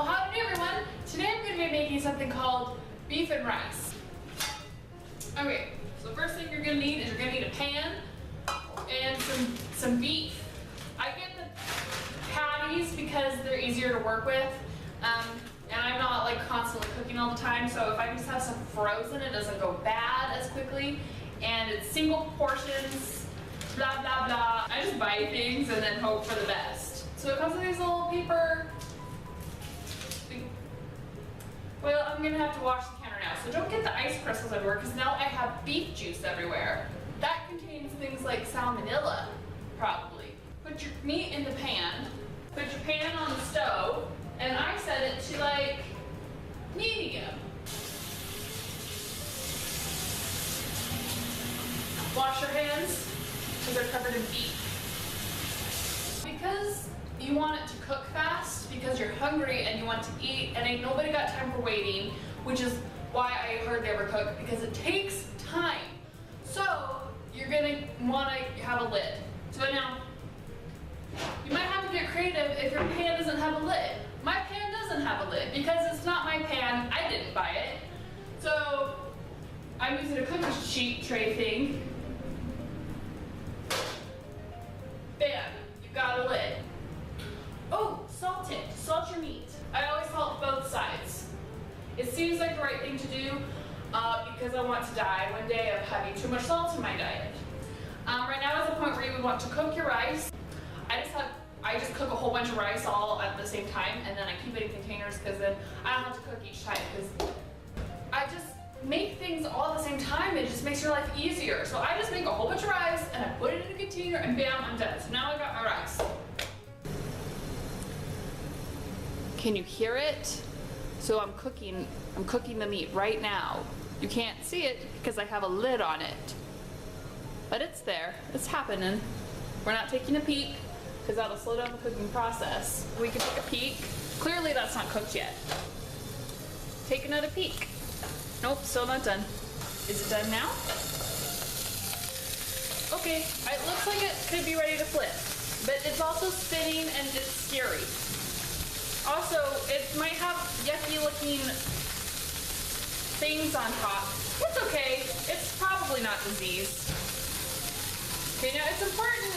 Well, howdy everyone. Today I'm going to be making something called beef and rice. Okay, so the first thing you're going to need is you're going to need a pan and some beef. I get the patties because they're easier to work with, and I'm not like constantly cooking all the time, so if I can just have some frozen, it doesn't go bad as quickly, and it's single portions, blah blah blah. I just buy things and then hope for the best. So it comes with these little paper. Well, I'm gonna have to wash the counter now, so don't get the ice crystals everywhere because now I have beef juice everywhere. That contains things like salmonella, probably. Put your meat in the pan, put your pan on the stove, and I set it to like medium. Wash your hands because they're covered in beef. Because you want it to cook fast, because you're hungry and you want to eat, and ain't nobody got time for waiting, which is why I hardly ever cook, because it takes time. So you're gonna want to have a lid. So now, you might have to get creative if your pan doesn't have a lid. My pan doesn't have a lid because it's not my pan. I didn't buy it. So I'm using a cookie sheet tray thing. Bam, you got a lid. Oh, salt it. Salt your meat. I always salt both sides. It seems like the right thing to do because I want to die one day of having too much salt in my diet. Right now is the point where you would want to cook your rice. I just cook a whole bunch of rice all at the same time, and then I keep it in containers because then I don't have to cook each time, because I just make things all at the same time. It just makes your life easier. So I just make a whole bunch of rice and I put it in a container and bam, I'm done. So now I got my rice. Can you hear it? So I'm cooking the meat right now. You can't see it because I have a lid on it. But it's there, it's happening. We're not taking a peek because that'll slow down the cooking process. We can take a peek. Clearly that's not cooked yet. Take another peek. Nope, still not done. Is it done now? Okay, it looks like it could be ready to flip, but it's also spinning and it's scary. Also, it might have yucky looking things on top. It's okay, it's probably not diseased. Okay, now it's important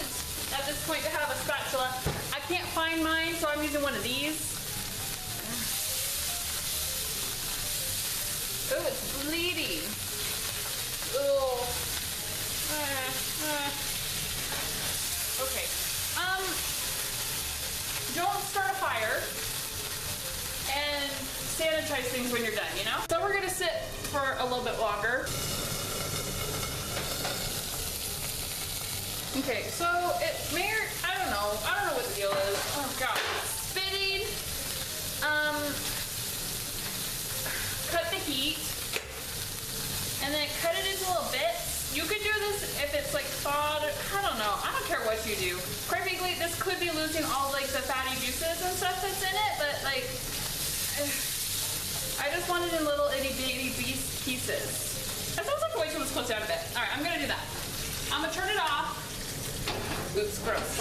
at this point to have a spatula. I can't find mine, so I'm using one of these. Oh, it's bleeding. Oh. Okay. Don't start a fire and sanitize things when you're done, you know? So we're gonna sit for a little bit longer. Okay, so it may, I don't know what the deal is. Oh god, spitting. Cut the heat, and then cut it into little bits. You could do this if it's like thawed, I don't know, I don't care what you do. Quite frankly, this could be losing all like the fatty juices and stuff that's in it, but like, I just want it in little itty bitty pieces. That sounds like way too much close down a bit. All right, I'm gonna do that. I'm gonna turn it off. Oops, gross.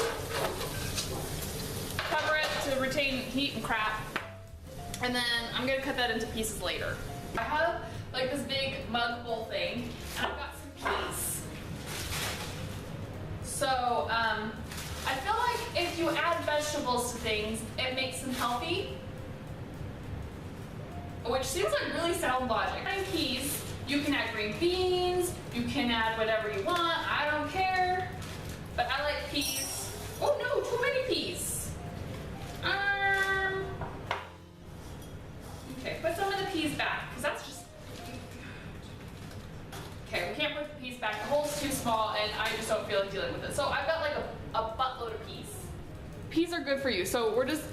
Cover it to retain heat and crap. And then I'm gonna cut that into pieces later. I have like this big mug bowl thing, and I've got some peas. So I feel like if you add vegetables to things, it makes them healthy. Which seems like really sound logic. And peas, you can add green beans, you can add whatever you want, I don't care. But I like peas. Oh no, too many peas. Okay, put some of the peas back, because that's just... Okay, we can't put the peas back. The hole's too small, and I just don't feel like dealing with it. So I've got like a buttload of peas. Peas are good for you, so we're just...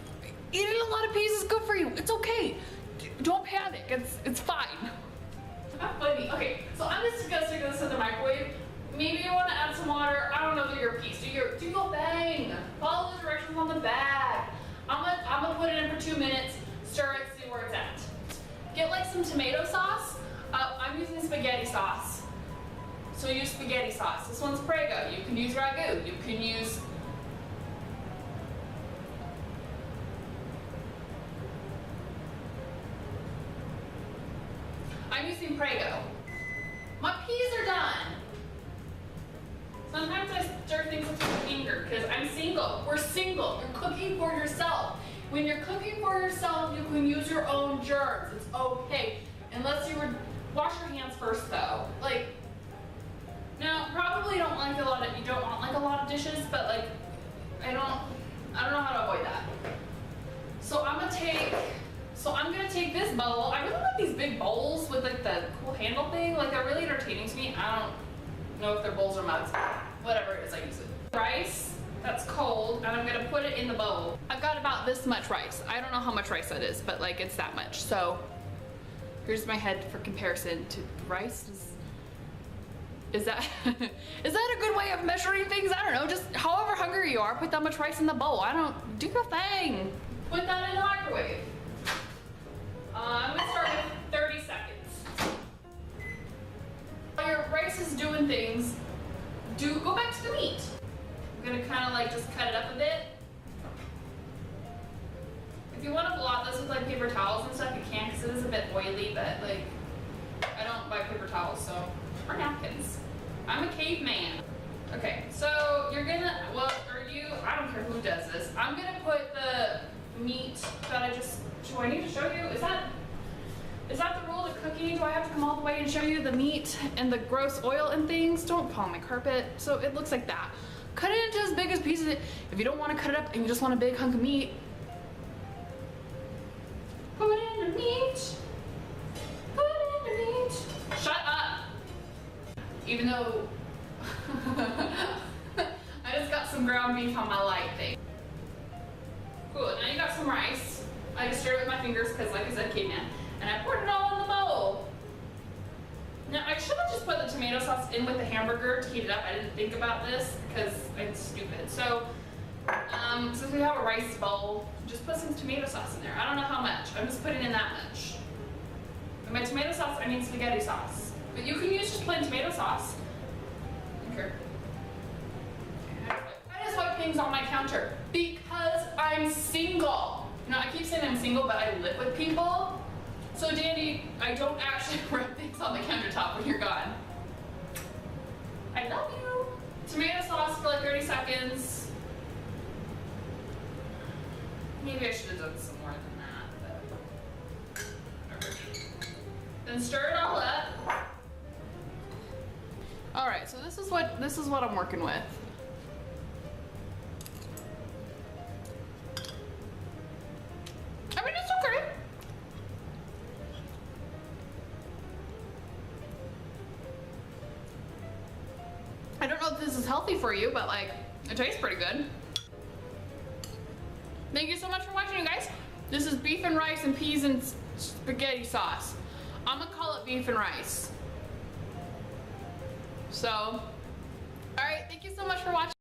Eating a lot of peas is good for you. It's okay. Don't panic. It's fine. Not funny. Okay, so I'm just gonna stick this in the microwave. Maybe you want to add some water. I don't know. Do your piece. Do your bang. Follow the directions on the bag. I'm gonna put it in for 2 minutes. Stir it. See where it's at. Get like some tomato sauce. I'm using spaghetti sauce. So use spaghetti sauce. This one's Prego. You can use ragu. You can use I'm using Prego. My peas are done. Sometimes I stir things with my finger because I'm single. We're single. You're cooking for yourself. When you're cooking for yourself, you can use your own germs. It's okay. Unless you would wash your hands first though. Like, now probably you don't want like a lot of dishes, but like I don't know how to avoid that. So I'm gonna take this bowl. I really like these big bowls with like the cool handle thing. Like they're really entertaining to me. I don't know if they're bowls or mugs. Whatever it is, I use it. Rice that's cold, and I'm gonna put it in the bowl. I've got about this much rice. I don't know how much rice that is, but like it's that much. So here's my head for comparison to rice. Is that is that a good way of measuring things? I don't know. Just however hungry you are, put that much rice in the bowl. I don't do your thing. Put that in the microwave. I'm gonna start with 30 seconds. While your rice is doing things, go back to the meat. I'm gonna kind of like just cut it up a bit. If you want to blot this with like paper towels and stuff, you can, because it is a bit oily, but like I don't buy paper towels, so, or napkins. I'm a caveman. Okay, so you're gonna, I don't care who does this. I'm gonna put the meat that do I need to show you? Is that the rule of cooking? Do I have to come all the way and show you the meat and the gross oil and things? Don't fall on my carpet. So it looks like that. Cut it into as big as pieces. If you don't want to cut it up and you just want a big hunk of meat, put in the meat. Put in the meat. Shut up. Even though I just got some ground beef on my light thing. Cool, now you got some rice. I just stirred it with my fingers because like I said, caveman. And I poured it all in the bowl. Now I should have just put the tomato sauce in with the hamburger to heat it up. I didn't think about this because I'm stupid. So since we have a rice bowl, just put some tomato sauce in there. I don't know how much. I'm just putting in that much. And by tomato sauce, I mean spaghetti sauce. But you can use just plain tomato sauce. Okay. I just wipe things on my counter because I'm single. You know, I keep saying I'm single, but I live with people. So Dandy, I don't actually wrap things on the countertop when you're gone. I love you. Tomato sauce for like 30 seconds. Maybe I should have done some more than that, but then stir it all up. All right, so this is what I'm working with. I mean, it's okay. I don't know if this is healthy for you, but like, it tastes pretty good. Thank you so much for watching, you guys. This is beef and rice and peas and spaghetti sauce. I'm gonna call it beef and rice. So, all right, thank you so much for watching.